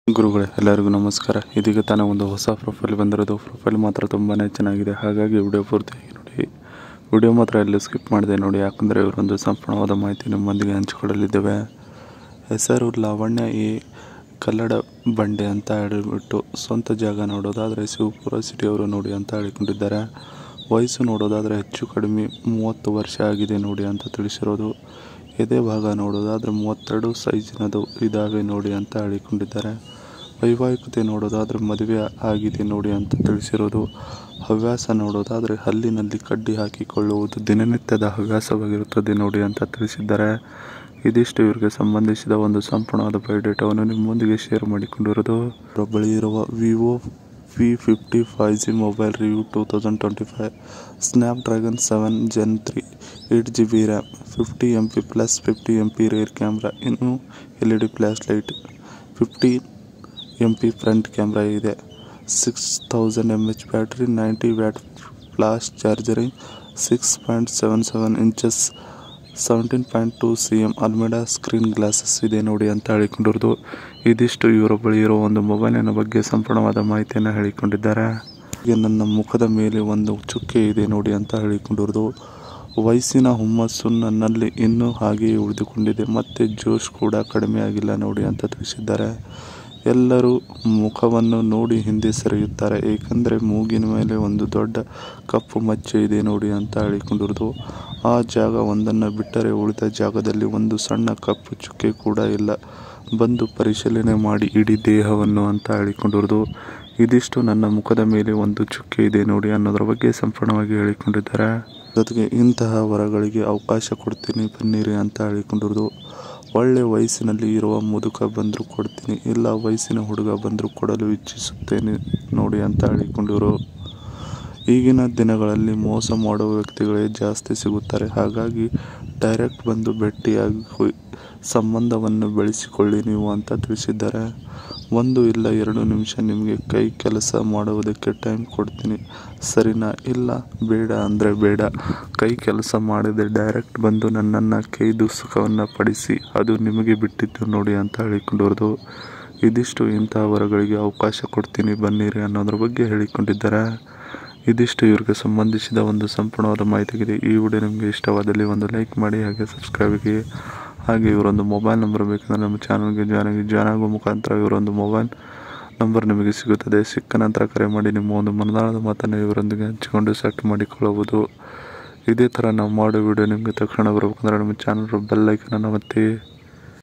ಗುರುಗಳೇ ಎಲ್ಲರಿಗೂ ನಮಸ್ಕಾರ. ಇದೀಗ ತಾನೇ ಒಂದು ಹೊಸ ಪ್ರೊಫೈಲ್ ಬಂದಿರೋದು. ಪ್ರೊಫೈಲ್ ಮಾತ್ರ ತುಂಬಾ ಚೆನ್ನಾಗಿದೆ, ಹಾಗಾಗಿ ವಿಡಿಯೋ ಪೂರ್ತಿಯಾಗಿ ನೋಡಿ. ವಿಡಿಯೋ ಮಾತ್ರ ಎಲ್ಲೂ ಸ್ಕಿಪ್ ಮಾಡಿದೆ ನೋಡಿ, ಯಾಕಂದರೆ ಇವರೊಂದು ಸಂಪೂರ್ಣವಾದ ಮಾಹಿತಿ ನಿಮ್ಮೊಂದಿಗೆ ಹಂಚಿಕೊಳ್ಳಲಿದ್ದೇವೆ. ಹೆಸರು ಲಾವಣ್ಯ ಎ. ಕಲ್ಲಡ ಬಂಡೆ ಅಂತ ಹೇಳಿಬಿಟ್ಟು ಸ್ವಂತ ಜಾಗ ನೋಡೋದಾದರೆ ಶಿವಪುರ ಸಿಟಿಯವರು ನೋಡಿ ಅಂತ ಹೇಳಿಕೊಂಡಿದ್ದಾರೆ. ವಯಸ್ಸು ನೋಡೋದಾದರೆ ಹೆಚ್ಚು ಕಡಿಮೆ 30 ವರ್ಷ ಆಗಿದೆ ನೋಡಿ ಅಂತ ತಿಳಿಸಿರೋದು. ಎದೆ ಭಾಗ ನೋಡೋದಾದರೆ 32 ಸೈಜಿನದು ಇದ್ದಾವೆ ನೋಡಿ ಅಂತ ಹೇಳಿಕೊಂಡಿದ್ದಾರೆ. ವೈವಾಹಿಕತೆ ನೋಡೋದಾದರೆ ಮದುವೆ ಆಗಿದೆ ನೋಡಿ ಅಂತ ತಿಳಿಸಿರೋದು. ಹವ್ಯಾಸ ನೋಡೋದಾದರೆ ಹಲ್ಲಿನಲ್ಲಿ ಕಡ್ಡಿ ಹಾಕಿಕೊಳ್ಳುವುದು ದಿನನಿತ್ಯದ ಹವ್ಯಾಸವಾಗಿರುತ್ತದೆ ನೋಡಿ ಅಂತ ತಿಳಿಸಿದ್ದಾರೆ. ಇದಿಷ್ಟು ಇವರಿಗೆ ಸಂಬಂಧಿಸಿದ ಒಂದು ಸಂಪೂರ್ಣವಾದ ಬಯೋಡೇಟಾವನ್ನು ನಿಮ್ಮೊಂದಿಗೆ ಶೇರ್ ಮಾಡಿಕೊಂಡಿರೋದು. ಇವರ ಬಳಿ ಇರುವ Vivo V50 5G mobile review 2025. Snapdragon 7 Gen 3, 8GB RAM, 50MP plus 50MP rear camera, ಇನ್ನು LED flash light, 50MP front camera ಇದೆ. 6000 mAh battery, 90 watt fast charging, 6.77 inches 17.2 cm ಅಲ್ಮೆಡಾ ಸ್ಕ್ರೀನ್ ಗ್ಲಾಸಸ್ ಇದೆ ನೋಡಿ ಅಂತ ಹೇಳಿಕೊಂಡಿರೋದು. ಇದಿಷ್ಟು ಇವರ ಬಳಿ ಇರೋ ಒಂದು ಮೊಬೈಲಿನ ಬಗ್ಗೆ ಸಂಪೂರ್ಣವಾದ ಮಾಹಿತಿಯನ್ನು ಹೇಳಿಕೊಂಡಿದ್ದಾರೆ. ಈಗ ನನ್ನ ಮುಖದ ಮೇಲೆ ಒಂದು ಚುಕ್ಕೆ ಇದೆ ನೋಡಿ ಅಂತ ಹೇಳಿಕೊಂಡಿರೋದು. ವಯಸ್ಸಿನ ಹುಮ್ಮಸ್ಸು ನನ್ನಲ್ಲಿ ಇನ್ನೂ ಹಾಗೆಯೇ ಉಳಿದುಕೊಂಡಿದೆ, ಮತ್ತೆ ಜೋಶ್ ಕೂಡ ಕಡಿಮೆ ಆಗಿಲ್ಲ ನೋಡಿ ಅಂತ ತಿಳಿಸಿದ್ದಾರೆ. ಎಲ್ಲರೂ ಮುಖವನ್ನು ನೋಡಿ ಹಿಂದೆ ಸರಿಯುತ್ತಾರೆ, ಏಕೆಂದರೆ ಮೂಗಿನ ಮೇಲೆ ಒಂದು ದೊಡ್ಡ ಕಪ್ಪು ಮಚ್ಚೆ ಇದೆ ನೋಡಿ ಅಂತ ಹೇಳಿಕೊಂಡಿರೋದು. ಆ ಜಾಗ ಒಂದನ್ನು ಬಿಟ್ಟರೆ ಉಳಿದ ಜಾಗದಲ್ಲಿ ಒಂದು ಸಣ್ಣ ಕಪ್ಪು ಚುಕ್ಕೆ ಕೂಡ ಇಲ್ಲ. ಬಂದು ಪರಿಶೀಲನೆ ಮಾಡಿ ಇಡೀ ದೇಹವನ್ನು ಅಂತ ಹೇಳಿಕೊಂಡಿರೋದು. ಇದಿಷ್ಟು ನನ್ನ ಮುಖದ ಮೇಲೆ ಒಂದು ಚುಕ್ಕೆ ಇದೆ ನೋಡಿ ಅನ್ನೋದ್ರ ಬಗ್ಗೆ ಸಂಪೂರ್ಣವಾಗಿ ಹೇಳಿಕೊಂಡಿದ್ದಾರೆ. ಜೊತೆಗೆ ಇಂತಹ ವರಗಳಿಗೆ ಅವಕಾಶ ಕೊಡ್ತೀನಿ ಬನ್ನಿರಿ ಅಂತ ಹೇಳಿಕೊಂಡಿರೋದು. ಒಳ್ಳೆ ವಯಸ್ಸಿನಲ್ಲಿ ಇರುವ ಮುದುಕ ಬಂದರೂ ಕೊಡ್ತೀನಿ, ಇಲ್ಲ ವಯಸ್ಸಿನ ಹುಡುಗ ಬಂದರೂ ಕೊಡಲು ಇಚ್ಛಿಸುತ್ತೇನೆ ನೋಡಿ ಅಂತ ಹೇಳಿಕೊಂಡಿರು. ಈಗಿನ ದಿನಗಳಲ್ಲಿ ಮೋಸ ಮಾಡುವ ವ್ಯಕ್ತಿಗಳೇ ಜಾಸ್ತಿ ಸಿಗುತ್ತಾರೆ, ಹಾಗಾಗಿ ಡೈರೆಕ್ಟ್ ಬಂದು ಭೇಟಿಯಾಗಿ ಸಂಬಂಧವನ್ನು ಬೆಳೆಸಿಕೊಳ್ಳಿ ನೀವು ಅಂತ ತಿಳಿಸಿದ್ದಾರೆ. 1 ಇಲ್ಲ 2 ನಿಮಿಷ ನಿಮಗೆ ಕೈ ಕೆಲಸ ಮಾಡುವುದಕ್ಕೆ ಟೈಮ್ ಕೊಡ್ತೀನಿ, ಸರಿನಾ? ಇಲ್ಲ ಬೇಡ ಅಂದರೆ ಬೇಡ. ಕೈ ಕೆಲಸ ಮಾಡದೆ ಡೈರೆಕ್ಟ್ ಬಂದು ನನ್ನನ್ನು ಕೈದು ಸುಖವನ್ನು ಪಡಿಸಿ, ಅದು ನಿಮಗೆ ಬಿಟ್ಟಿದ್ದು ನೋಡಿ ಅಂತ ಹೇಳಿಕೊಂಡಿರೋದು. ಇದಿಷ್ಟು ಇಂತಹ ವರಗಳಿಗೆ ಅವಕಾಶ ಕೊಡ್ತೀನಿ ಬನ್ನಿರಿ ಅನ್ನೋದ್ರ ಬಗ್ಗೆ ಹೇಳಿಕೊಂಡಿದ್ದಾರೆ. ಇದಿಷ್ಟು ಇವರಿಗೆ ಸಂಬಂಧಿಸಿದ ಒಂದು ಸಂಪೂರ್ಣವಾದ ಮಾಹಿತಿಗಿದೆ. ಈ ವಿಡಿಯೋ ನಿಮಗೆ ಇಷ್ಟವಾದಲ್ಲಿ ಒಂದು ಲೈಕ್ ಮಾಡಿ, ಹಾಗೆ ಸಬ್ಸ್ಕ್ರೈಬ್ಗೆ. ಹಾಗೆ ಇವರೊಂದು ಮೊಬೈಲ್ ನಂಬರ್ ಬೇಕಂದರೆ ನಮ್ಮ ಚಾನಲ್ಗೆ ಜಾಯ್ನ್ ಆಗುವ ಮುಖಾಂತರ ಇವರೊಂದು ಮೊಬೈಲ್ ನಂಬರ್ ನಿಮಗೆ ಸಿಗುತ್ತದೆ. ಸಿಕ್ಕ ನಂತರ ಕರೆ ಮಾಡಿ ನಿಮ್ಮ ಒಂದು ಮನದಾಳದ ಮಾತನ್ನು ಇವರೊಂದಿಗೆ ಹಂಚಿಕೊಂಡು ಸೆಟ್ ಮಾಡಿಕೊಳ್ಳಬಹುದು. ಇದೇ ಥರ ನಾವು ಮಾಡೋ ವಿಡಿಯೋ ನಿಮಗೆ ತಕ್ಷಣ ಬರಬೇಕಂದ್ರೆ ನಮ್ಮ ಚಾನಲ್ ಬೆಲ್ ಐಕನನ್ನು ಒತ್ತಿ.